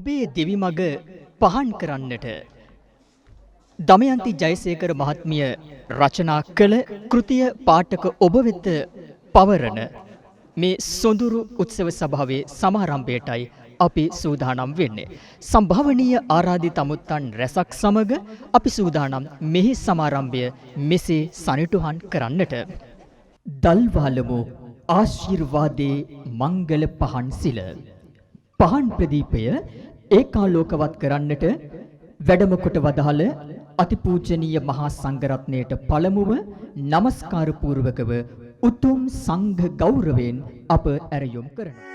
ඔබේ දෙවිමග පහන් කරන්නට දමයන්ති ජයසේකර මහත්මිය රචනා කළ කෘතිය පාඨක ඔබ වෙත පවරන මේ සොඳුරු උත්සව සභාවේ සමාරම්භයටයි අපි සූදානම් වෙන්නේ. සම්භාවනීය ආරාධිත අමුත්තන් රැසක් සමග අපි සූදානම් මෙහි සමාරම්භය මෙසේ සනිටුහන් කරන්නට. දල්වාලමු ආශිර්වාදේ මංගල පහන් සිල. පහන් ප්‍රදීපය ඒකාලෝකවත් කරන්නට වැඩම කොට වදාළ අතිපූජනීය මහා සංඝරත්නයට පළමුව নমස්කාර පූර්වකව උතුම් සංඝ ගෞරවයෙන් අප ඇරයුම් කරනවා.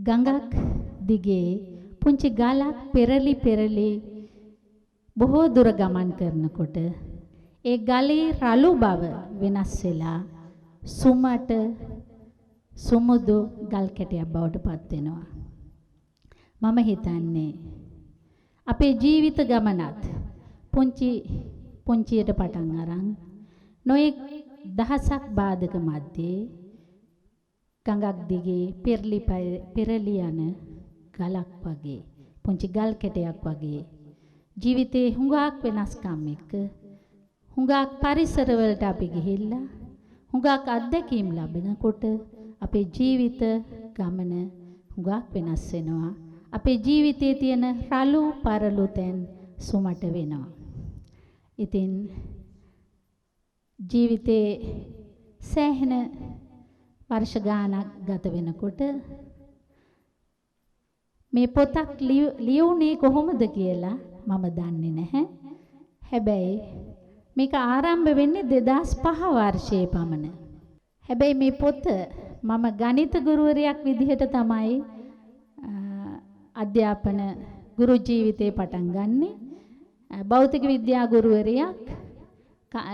ගඟක් දිගේ පුංචි ගලක් පෙරලි බොහෝ දුර ගමන් කරනකොට ඒ ගලේ රළු බව වෙනස් වෙලා සුමට සුමුදු ගල් කැටයක් බවට පත් වෙනවා. මම හිතන්නේ අපේ ජීවිත ගමනත් පුංචියට පටන් අරන් නොයෙක් දහසක් බාධක මැද්දේ ගඟක් දිගේ පෙරලි යන ගලක් වගේ පුංචි ගල් කැටයක් වගේ ජීවිතේ හුඟක් වෙනස්කම් එක්ක හුඟක් පරිසරවලට අපි ගිහිල්ලා හුඟක් අත්දැකීම් ලැබෙනකොට අපේ ජීවිත ගමන හුඟක් වෙනස් වෙනවා. අපේ ජීවිතයේ තියෙන රළු පරළු තැන් සුමට වෙනවා. ඉතින් ජීවිතේ සෑහෙන වර්ෂ ගානක් ගත වෙනකොට මේ පොතක් ලියුනේ කොහොමද කියලා මම දන්නේ නැහැ. හැබැයි මේක ආරම්භ වෙන්නේ 2005 වර්ෂයේ පමණ. හැබැයි මේ පොත මම ගණිත ගුරුවරියක් විදිහට තමයි අධ්‍යාපන ගුරු ජීවිතේ පටන් ගන්නෙ. භෞතික විද්‍යා ගුරුවරියක්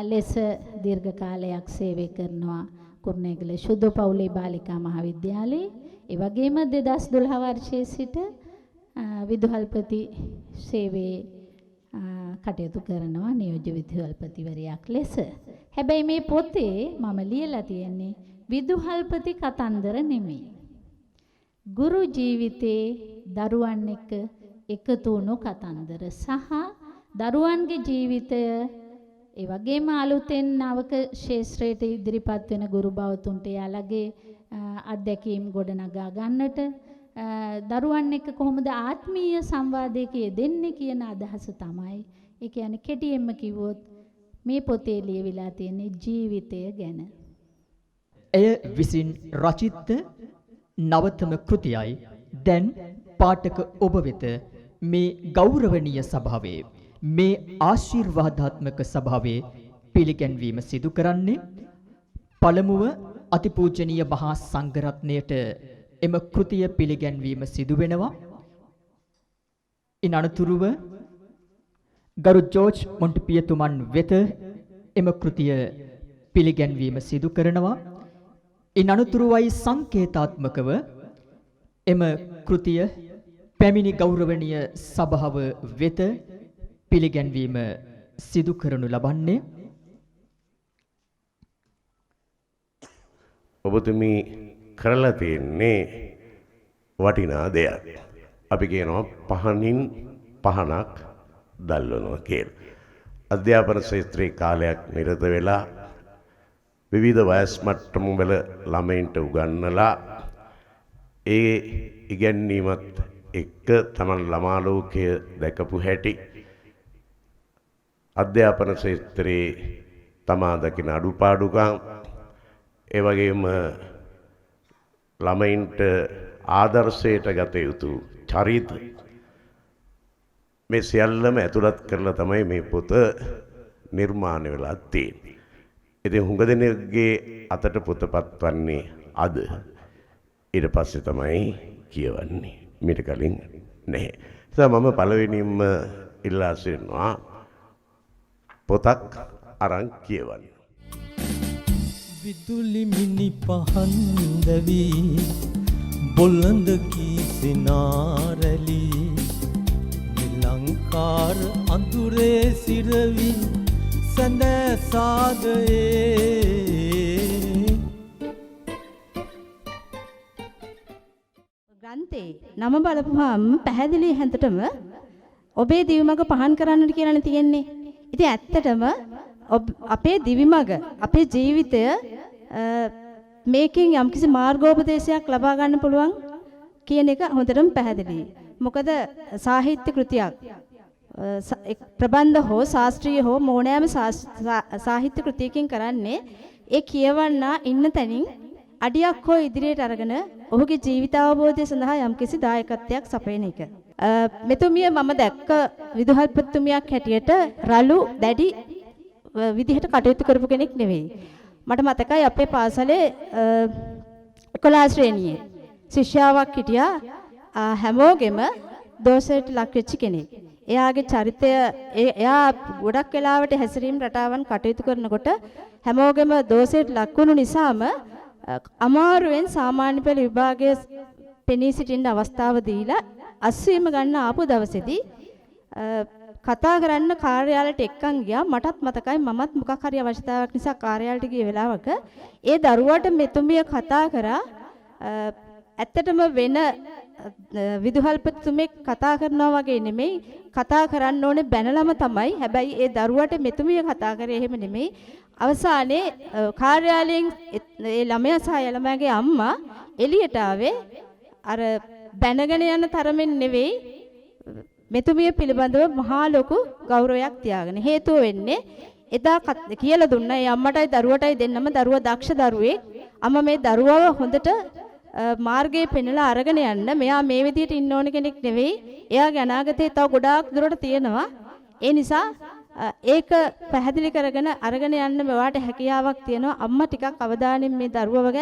ලෙස දීර්ඝ කාලයක් සේවය කරනවා කුරුණෑගල ශුද්ධ පවුලේ බාලිකා මහාවිද්‍යාලයේ. ඒ වගේම 2012 වර්ෂයේ සිට විදුහල්පති සේවයේ කටයුතු කරනවා නියෝජ්‍ය විදුහල්පතිවරයෙක් ලෙස. හැබැයි මේ පොතේ මම ලියලා තියෙන්නේ විදුහල්පති කතන්දර නෙමෙයි. ගුරු ජීවිතේ දරුවන් එක්ක එකතු වුණු කතන්දර සහ දරුවන්ගේ ජීවිතය ඒ වගේම අලුතෙන් නවක ශාස්ත්‍රයට ඉදිරිපත් වෙන ගුරු බවතුන්ට යාළගේ අත්දැකීම් ගොඩනගා ගන්නට දරුවන් එක්ක කොහොමද ආත්මීය සංවාදයක යෙදෙන්නේ කියන අදහස තමයි. ඒ කියන්නේ කෙටියෙන්ම කිව්වොත් මේ පොතේ ලියවිලා තියෙන ජීවිතය ගැන. එය විසින් රචිත නවතම කෘතියයි දැන් පාඨක ඔබ වෙත මේ ගෞරවනීය සභාවේ මේ ආශිර්වාදාත්මක සභාවේ පිළිගැන්වීම සිදු කරන්නේ. පළමුව අතිපූජනීය මහා සංඝරත්නයට එම කෘතිය පිළිගැන්වීම සිදු වෙනවා. ඉන් අනතුරුව ගරු ජෝර්ජ් මොන්ටිපියතුමන් වෙත එම කෘතිය පිළිගැන්වීම සිදු කරනවා. ඉන් අනතුරුවයි සංකේතාත්මකව එම කෘතිය පැමිණි ගෞරවනීය සභාව වෙත පිළිගැන්වීම සිදු කරනු ලබන්නේ. ඔබතුමී කරලා තියෙන්නේ වටිනා දෙයක්. අපි කියනවා පහනින් පහනක් දැල්වනවා කියලා. අධ්‍යාපන ක්ෂේත්‍රයේ කාලයක් නිරත වෙලා විවිධ වයස් මට්ටම් වල ළමයින්ට උගන්වලා ඒ ඉගැන්වීමත් එක්ක තමන් ළමා ලෝකය දැකපු හැටි අධ්‍යාපන ක්ෂේත්‍රයේ තමා දකින අඩුපාඩුකම් ඒ වගේම ළමයින්ට ආදර්ශයට ගත යුතු චරිත මේ සියල්ලම ඇතුළත් කරලා තමයි මේ පොත නිර්මාණය වෙලා තියෙන්නේ. ඉතින් හුඟ දෙනෙක්ගේ අතට පොතපත් වන්නේ අද. ඊට පස්සේ තමයි කියවන්නේ. මීට කලින් නැහැ. ඒ මම පළවෙනිම ඉල්ලා සිටිනවා පොතක් අරන් කියවන්න. විදුලි මිනි පහන් දැවි බොළඳ කීසිනාරැලි ලංකාර අඳුරේ සිරවි සඳ සාදයේ ග්‍රන්ථේ නම බලපුවාම පැහැදිලි හැන්දටම ඔබේ දිවිමග පහන් කරන්නට කියලානේ තියෙන්නේ. ඉතින් ඇත්තටම අපේ දිවිමග අපේ ජීවිතය මේකෙන් යම්කිසි මාර්ගෝපදේශයක් ලබා ගන්න පුළුවන් කියන එක හොඳටම පැහැදිලියි. මොකද සාහිත්‍ය කෘතියක් ප්‍රබන්ධ හෝ ශාස්ත්‍රීය හෝ මොනෑම සාහිත්‍ය කෘතියකින් කරන්නේ ඒ කියවන්න ඉන්න තැනින් අඩියක් හෝ ඉදිරියට අරගෙන ඔහුගේ ජීවිත අවබෝධය සඳහා යම්කිසි දායකත්වයක් සපයන එක. මෙතුමිය මම දැක්ක විදුහල්පතිතුමියක් හැටියට රළු දැඩි විදිහට කටයුතු කරපු කෙනෙක් නෙවෙයි. මට මතකයි අපේ පාසලේ 11 ශ්‍රේණියේ ශිෂ්‍යාවක් හිටියා. හැමෝගෙම දෝෂයට ලක් වෙච්ච කෙනෙක්. එයාගේ චරිතය එයා ගොඩක් වෙලාවට හැසිරීම් රටාවන් කටයුතු කරනකොට හැමෝගෙම දෝෂයට ලක් වුණු නිසාම අමාරුවෙන් සාමාන්‍ය පෙළ විභාගයේ පෙනී සිටින්න අවස්ථාව දීලා අස්වීම ගන්න ආපු දවසේදී කතා කරන්න කාර්යාලයට එක්කන් ගියා. මටත් මතකයි මමත් මොකක් හරි අවශ්‍යතාවයක් නිසා කාර්යාලයට ගිය වෙලාවක ඒ දරුවාට මෙතුමිය කතා කරා. ඇත්තටම වෙන විදුහල්පතිතුමෙක් කතා කරනවා වගේ නෙමෙයි, කතා කරන්න ඕනේ බැනලම තමයි. හැබැයි ඒ දරුවාට මෙතුමිය කතා කරේ එහෙම නෙමෙයි. අවසානයේ කාර්යාලයෙන් ඒ ළමයා සහ ළමයාගේ අම්මා එළියට ආවේ අර බැනගෙන යන තරමින් නෙවෙයි, මෙතුමිය පිළිබඳව මහා ලොකු ගෞරවයක් තියාගෙන. හේතුව වෙන්නේ එදා කියලා දුන්නා ඒ අම්මටයි දරුවටයි දෙන්නම දරුවා දක්ෂ දරුවෙක්. අම්මා මේ දරුවව හොඳට මාර්ගයේ පෙන්වලා අරගෙන යන්න, මෙයා මේ විදිහට ඉන්න ඕන කෙනෙක් නෙවෙයි, එයාගේ අනාගතේ තව ගොඩාක් දුරට තියෙනවා. ඒ නිසා ඒක පැහැදිලි කරගෙන අරගෙන යන්න මෙවාට හැකියාවක් තියෙනවා. අම්මා ටිකක් අවධානයෙන් මේ දරුවව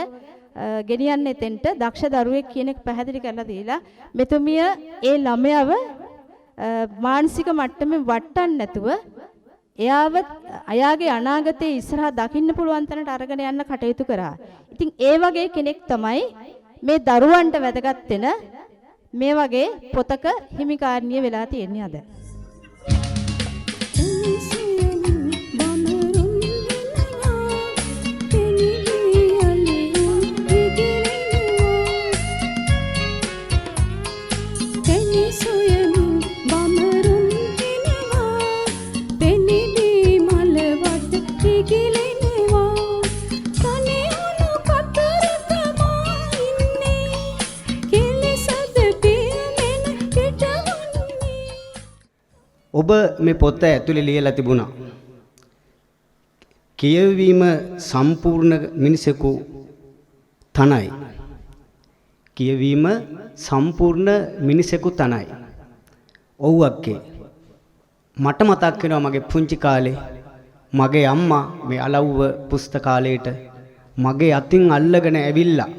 ගෙනියන්න එතෙන්ට දක්ෂ දරුවෙක් කියන එක පැහැදිලි කරලා දීලා මෙතුමිය ඒ ළමයාව මානසික මට්ටමේ වටන්න නැතුව එයාව අයාගේ අනාගතයේ ඉස්සරහා දකින්න පුළුවන් තැනට අරගෙන යන්න කටයුතු කරා. ඉතින් ඒ වගේ කෙනෙක් තමයි මේ දරුවන්ට වැදගත් වෙන මේ වගේ පොතක හිමිකාරණිය වෙලා තියෙන්නේ අද. ඔබ මේ පොත ඇතුලේ ලියලා තිබුණා. කියවීම සම්පූර්ණ මිනිසෙකු තනයි. කියවීම සම්පූර්ණ මිනිසෙකු තනයි. ඔව් අක්කේ. මට මතක් වෙනවා මගේ පුංචි කාලේ මගේ අම්මා මේ අලව්ව පුස්තකාලයට මගේ අතින් අල්ලගෙන ඇවිල්ලා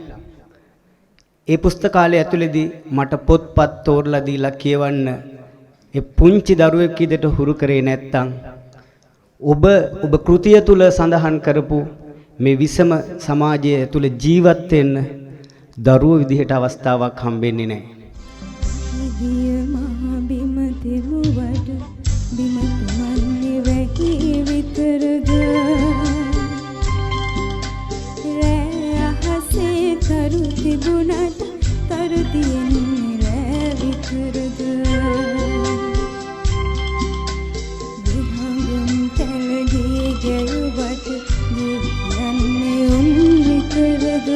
ඒ පුස්තකාලය ඇතුලේදී මට පොත්පත් තෝරලා දීලා කියවන්න ඒ පුංචි දරුවෙක් ඉදට හුරු කරේ නැත්තම් ඔබ කෘතිය තුල සඳහන් කරපු මේ විසම සමාජය තුල ජීවත් වෙන්න දරුවෝ විදිහට අවස්ථාවක් හම්බෙන්නේ නැහැ. ගැයුවට යන්නේ උන් විතරද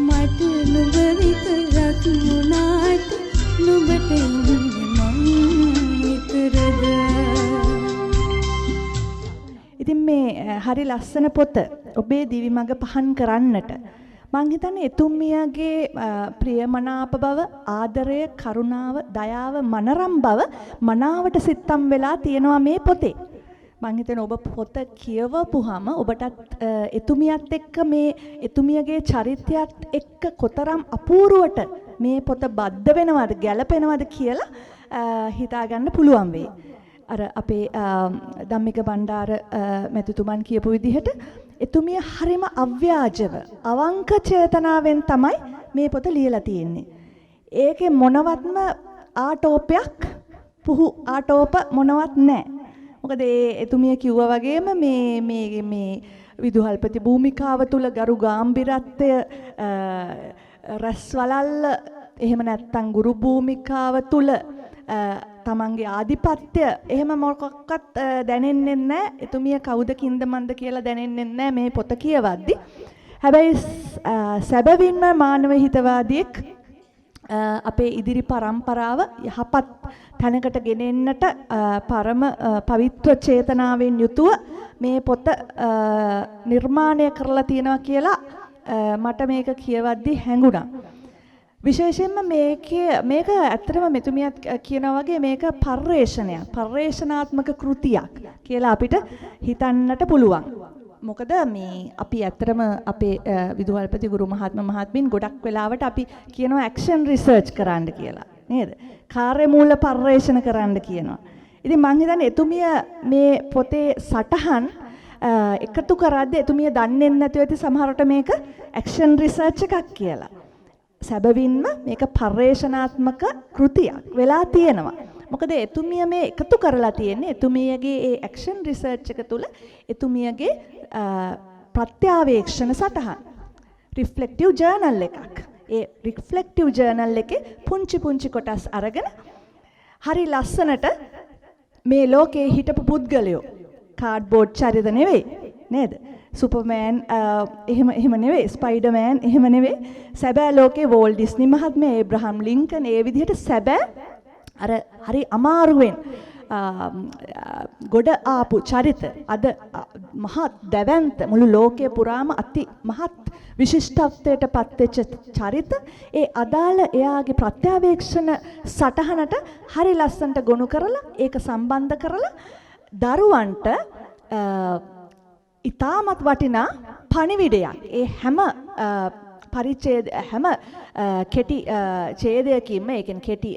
මට නුඹ විතරක් වුණාට නුඹට ඉන්නේ මං විතරද. ඉතින් මේ හරි ලස්සන පොත ඔබේ දිවි මඟ පහන් කරන්නට මං හිතන්නේ එතුමියගේ ප්‍රියමනාප බව, ආදරය, කරුණාව, දයාව, මනරම් බව මනාවට සිත්තම් වෙලා තියෙනවා මේ පොතේ. මං හිතන්නේ ඔබ පොත කියවපුවාම ඔබටත් එතුමියත් එක්ක මේ එතුමියගේ චරිතයත් එක්ක කොතරම් අපූර්වට මේ පොත බද්ධ වෙනවද, ගැළපෙනවද කියලා හිතාගන්න පුළුවන් වෙයි. අර අපේ ධම්මික බණ්ඩාර මැතිතුමන් කියපු විදිහට එතුමිය හරිම අව්‍යාජව අවංක චේතනාවෙන් තමයි මේ පොත ලියලා තියෙන්නේ. ඒකේ මොනවත්ම ආටෝපයක් පුහු ආටෝප මොනවත් නැහැ. මොකද ඒ එතුමිය කිව්වා වගේම මේ විදුහල්පති භූමිකාව තුල ගරු ගාම්භීරත්වය රස්වලල්ල එහෙම නැත්නම් ගුරු භූමිකාව තුල තමන්ගේ ආධිපත්‍ය එහෙම මොකක්වත් දැනෙන්නේ නැහැ. එතුමිය කවුද කින්ද මන්ද කියලා දැනෙන්නේ නැහැ මේ පොත කියවද්දි. හැබැයි සැබවින්ම මානව හිතවාදියෙක් අපේ ඉදිරි පරම්පරාව යහපත් තැනකට ගෙනෙන්නට පරම පවිත්‍ර චේතනාවෙන් යුතුව මේ පොත නිර්මාණය කරලා තියෙනවා කියලා මට මේක කියවද්දි හැඟුණා. විශේෂයෙන්ම මේක ඇත්තටම මෙතුමියත් කියනවා වගේ මේක පර්යේෂණාත්මක කෘතියක් කියලා අපිට හිතන්නට පුළුවන්. මොකද මේ අපි ඇත්තටම අපේ විදුහල්පති ගුරු මහත්මීන් ගොඩක් වෙලාවට අපි කියනවා ඇක්ෂන් රිසර්ච් කරන්න කියලා නේද? කාර්යමූල පර්යේෂණ කරන්න කියනවා. ඉතින් මං හිතන්නේ එතුමිය මේ පොතේ සටහන් එකතු කරද්දී එතුමිය දන්නේ නැතුව ඇති සමහරට මේක ඇක්ෂන් රිසර්ච් එකක් කියලා. සැබවින්ම මේක පර්යේෂණාත්මක කෘතියක් වෙලා තියෙනවා. මොකද එතුමිය මේ එකතු කරලා තියෙන්නේ එතුමියගේ ඒ ඇක්ෂන් රිසර්ච් එක තුළ එතුමියගේ ප්‍රත්‍යාවේක්ෂණ සටහන් රිෆ්ලෙක්ටිව් ජර්නල් එකක්. ඒ රිෆ්ලෙක්ටිව් ජර්නල් එකේ පුංචි කොටස් අරගෙන හරි ලස්සනට මේ ලෝකේ හිටපු පුද්ගලයෝ කාඩ්බෝඩ් චරිත නෙවෙයි නේද? සුපර්මෑන් එහෙම නෙවෙයි, ස්පයිඩර්මෑන් එහෙම නෙවෙයි. සැබෑ ලෝකේ වෝල් ඩිස්නි මහත්මයා, ඒබ්‍රහම් ලින්කන් ඒ විදිහට සැබෑ අර හරි අමාරුවෙන් ගොඩ ආපු චරිත අද මහත් දැවැන්ත මුළු ලෝකයේ පුරාම අති මහත් විශිෂ්ටත්වයට පත්වෙච්ච චරිත ඒ අදාළ එයාගේ ප්‍රත්‍යාවේක්ෂණ සටහනට හරි ලස්සනට ගොනු කරලා ඒක සම්බන්ධ කරලා දරුවන්ට ඉතාමත් වටිනා පණිවිඩයක් ඒ හැම පරිච්ඡේද හැම කෙටි ඡේදයකින්ම ඒ කියන්නේ කෙටි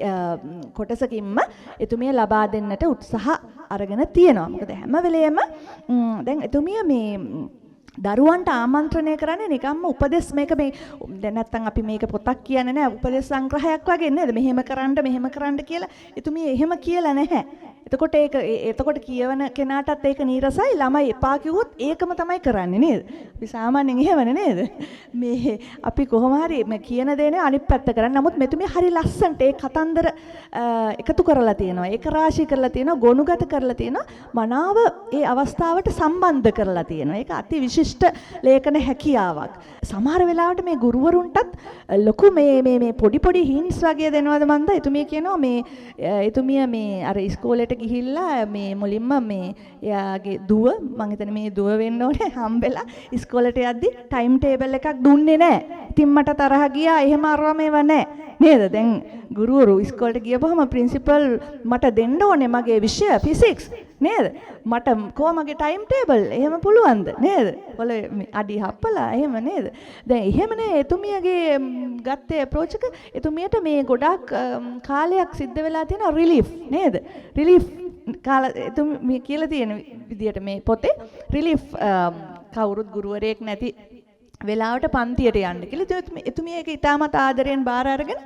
කොටසකින්ම එතුමිය ලබා දෙන්නට උත්සාහ අරගෙන තියෙනවා. මොකද හැම වෙලෙම දැන් එතුමිය මේ දරුවන්ට ආමන්ත්‍රණය කරන්නේ නිකම්ම උපදෙස් මේක මේ දැන් නැත්තම් අපි මේක පොතක් කියන්නේ නැහැ උපදෙස් සංග්‍රහයක් වගේ නේද මෙහෙම කරන්න කියලා එතුමිය එහෙම කියලා නැහැ. එතකොට කියවන කෙනාටත් ඒක නීරසයි ළමයි එපා කිව්වොත් ඒකම තමයි කරන්නේ නේද? අපි සාමාන්‍යයෙන් එහෙමනේ නේද? මේ අපි කොහොම හරි මේ කියන දේ නේ අනිත් පැත්ත කරන්නේ. නමුත් මෙතුමිය හරි ලස්සනට ඒ කතන්දර එකතු කරලා තියෙනවා. ඒක රාශී කරලා තියෙනවා, ගොනුගත කරලා තියෙනවා. මනාව ඒ අවස්ථාවට සම්බන්ධ කරලා තියෙනවා. ඒක අති විශිෂ්ට ලේඛන හැකියාවක්. සමහර වෙලාවට මේ ගුරුවරුන්ටත් ලොකු මේ පොඩි හින්ට්ස් වගේ දෙනවද මන්ද? එතුමිය කියනවා මේ එතුමිය මේ අර ඉස්කෝලේට ගිහිල්ලා මේ මුලින්ම මේ එයාගේ දුව මං හිතන්නේ මේ දුව වෙන්න ඕනේ හම්බෙලා ඉස්කෝලේට යද්දි ටයිම් ටේබල් එකක් දුන්නේ නැහැ. ඉතින් මට තරහ ගියා එහෙම අරවා මේවා නැහැ. නේද? දැන් ගුරුවරු ඉස්කෝලේට ගියපුවම ප්‍රින්සිපල් මට දෙන්න ඕනේ මගේ විෂය ෆිසික්ස් නේද? මට කොහමගේ ටයිම් ටේබල් එහෙම පුළුවන්ද නේද? පොළේ අඩි හප්පලා එහෙම නේද? දැන් එහෙමනේ එතුමියගේ ගත්තේ අප්‍රෝච් එක. එතුමියට මේ ගොඩක් කාලයක් සිද්ධ වෙලා තියෙන රිලීෆ් නේද? රිලීෆ් කාල එතුමිය කියලා තියෙන විදියට මේ පොතේ රිලීෆ් කවුරුත් ගුරුවරයෙක් නැති වෙලාවට පන්තියට යන්න කියලා. එතුමිය ඒක ඉතාමත් ආදරෙන් බාර අරගෙන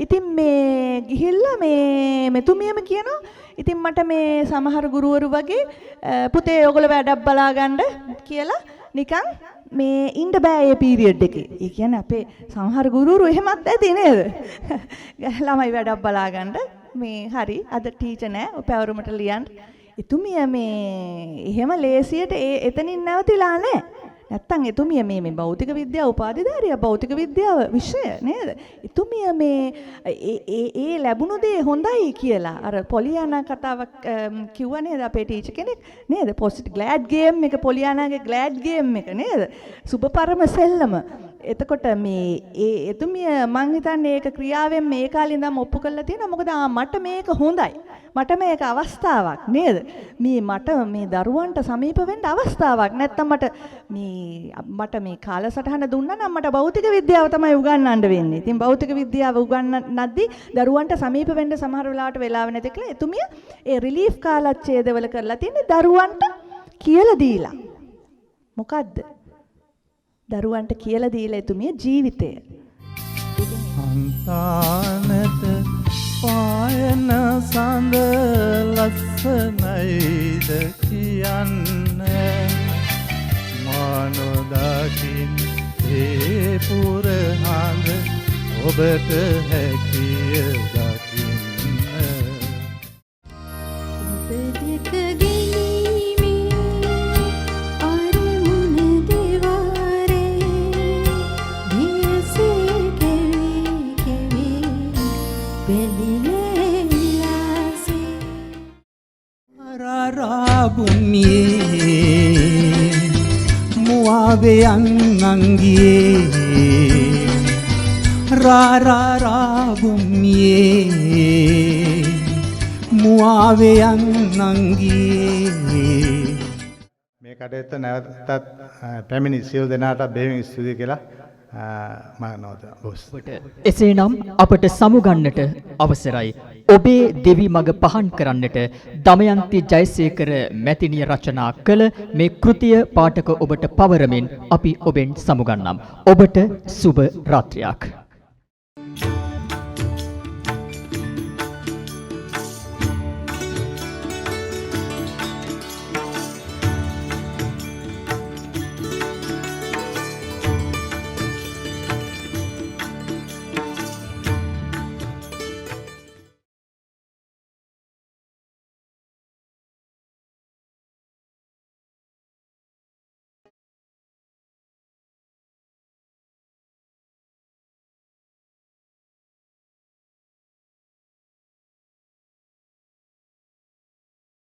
ඉතින් මේ ගිහිල්ලා මේ මෙතුමියම කියනවා ඉතින් මට මේ සමහර ගුරුවරු වගේ පුතේ ඔයගොල්ලෝ වැඩක් බලා ගන්න කියලා නිකන් මේ ඉන්න බෑ මේ පීරියඩ් එකේ. ඒ කියන්නේ අපේ සමහර ගුරුවරු එහෙමත් ඇති නේද? ළමයි වැඩක් බලා ගන්න මේ හරි අද ටීචර් නෑ ඔය පැවරුමට ලියන්න. එතුමිය මේ එහෙම ලේසියට එතනින් නැවතිලා නැහැ. නැත්තම් එතුමිය මේ භෞතික විද්‍යාව උපාධිධාරිය භෞතික විද්‍යාව විෂය නේද? එතුමිය මේ ඒ ලැබුණු දේ හොඳයි කියලා අර පොලියානා කතාවක් කිව්වා නේද අපේ ටීචර් කෙනෙක් නේද? පොසිටිව් ග්ලෑඩ් ගේම් එක පොලියානාගේ ග්ලෑඩ් ගේම් එක නේද? සුබපරම සෙල්ලම. එතකොට මේ එතුමිය මං හිතන්නේ ඒක ක්‍රියාවෙන් මේ කාලේ ඉඳන් ඔප්පු කරලා තියෙනවා. මොකද මට මේක හොඳයි. මට මේක අවස්ථාවක් නේද? මට මේ දරුවන්ට සමීප වෙන්න අවස්ථාවක්. නැත්තම් මට මේ කාලසටහන දුන්නා නම් මට භෞතික විද්‍යාව තමයි උගන්වන්න වෙන්නේ. ඉතින් භෞතික විද්‍යාව උගන්වන්නද්දී දරුවන්ට සමීප වෙන්න සමහර වෙලාවට වෙලාව නැති කියලා එතුමිය ඒ රිලීෆ් කාලච්ඡේදවල කරලා තියෙන්නේ දරුවන්ට කියලා දීලා. මොකද්ද? දරුවන්ට කියලා දීලා එතුමිය ජීවිතය. අන්තානට පායන සඳ ලස්සනයිද කියන්න මානොදකින් ඒ පුරහඳ ඔබට හැකිය දකින්න රාබුම්මියේ මුවාවෙයන් නංගියේ රාබුම්මියේ මුවාවෙයන් නංගියේ මේ කටයුත්ත නැවතත් පැමිණි සියලු දෙනාට බෙහෙවින් ස්තුතියි කියලා මම නෝදා බොස්. එසේනම් අපට සමුගන්නට අවසරයි. ඔබේ දෙවි මඟ පහන් කරන්නට දමයන්ති ජයසේකර මැතිණිය රචනා කළ මේ කෘතිය පාඨක ඔබට පවරමින් අපි ඔබෙන් සමුගන්නම්. ඔබට සුබ රාත්‍රියක්.